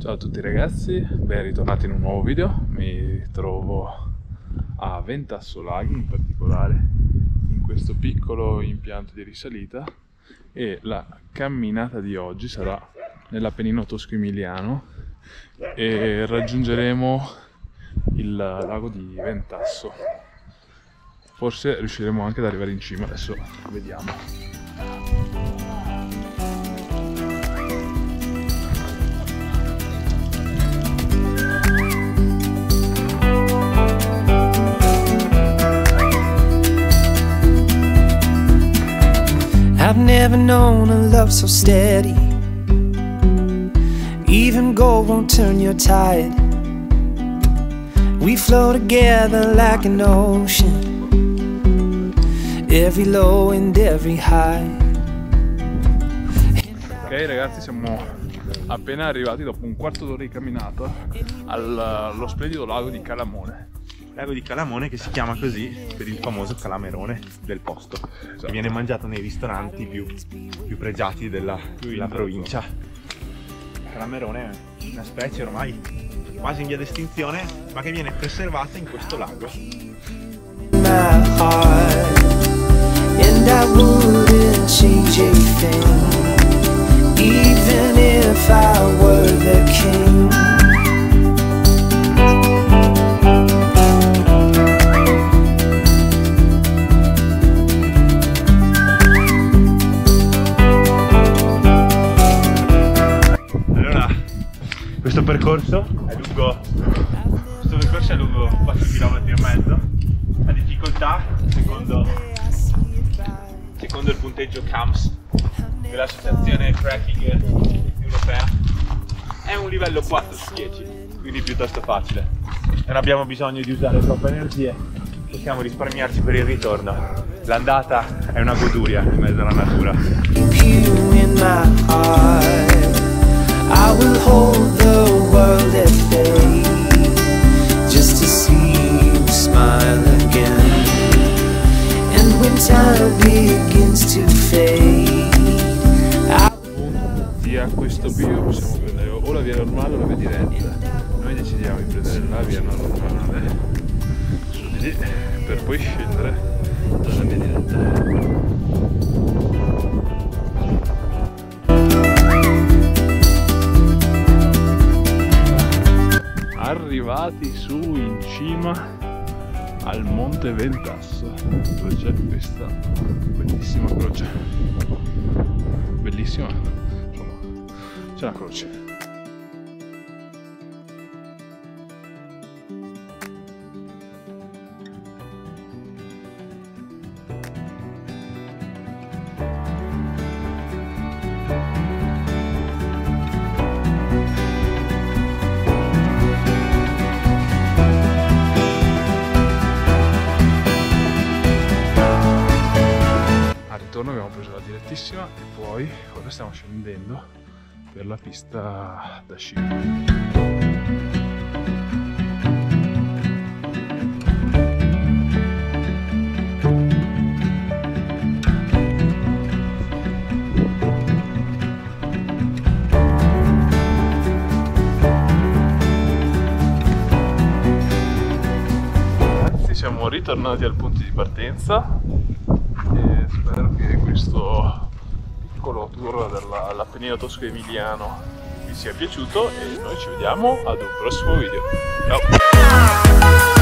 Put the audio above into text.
Ciao a tutti ragazzi, ben ritornati in un nuovo video. Mi trovo a Ventasso Laghi, in particolare in questo piccolo impianto di risalita, e la camminata di oggi sarà nell'Appennino tosco-emiliano e raggiungeremo il lago di Ventasso. Forse riusciremo anche ad arrivare in cima, adesso vediamo. I've never known a love so steady. Even gold won't turn your tide. We flow together like an ocean, every low and every high. Ok ragazzi, siamo appena arrivati dopo un quarto d'ora di camminata allo splendido lago di Calamone. Lago di Calamone, che si chiama così per il famoso calamerone del posto, esatto, che viene mangiato nei ristoranti più pregiati della provincia. Calamerone è una specie ormai quasi in via d'estinzione, ma che viene preservata in questo lago. Questo percorso è lungo 4,5 km. La difficoltà, secondo il punteggio CAMS dell'Associazione Trekking Europea, è un livello 4 su 10, quindi piuttosto facile. Non abbiamo bisogno di usare troppe energie, possiamo risparmiarci per il ritorno. L'andata è una goduria in mezzo alla natura. I will hold the world at bay just to see you smile again. And when time begins to fade, A questo bivio possiamo prendere o la via normale o la via diretta. Noi decidiamo di prendere la via normale su di lì per poi scendere dalla via diretta. Arrivati su in cima al monte Ventasso, dove c'è questa bellissima croce. Bellissima, insomma, c'è la croce. Abbiamo preso la direttissima e poi ora stiamo scendendo per la pista da sci. Ragazzi, siamo ritornati al punto di partenza. Spero che questo piccolo tour dell'Appennino tosco-emiliano vi sia piaciuto e noi ci vediamo ad un prossimo video. Ciao!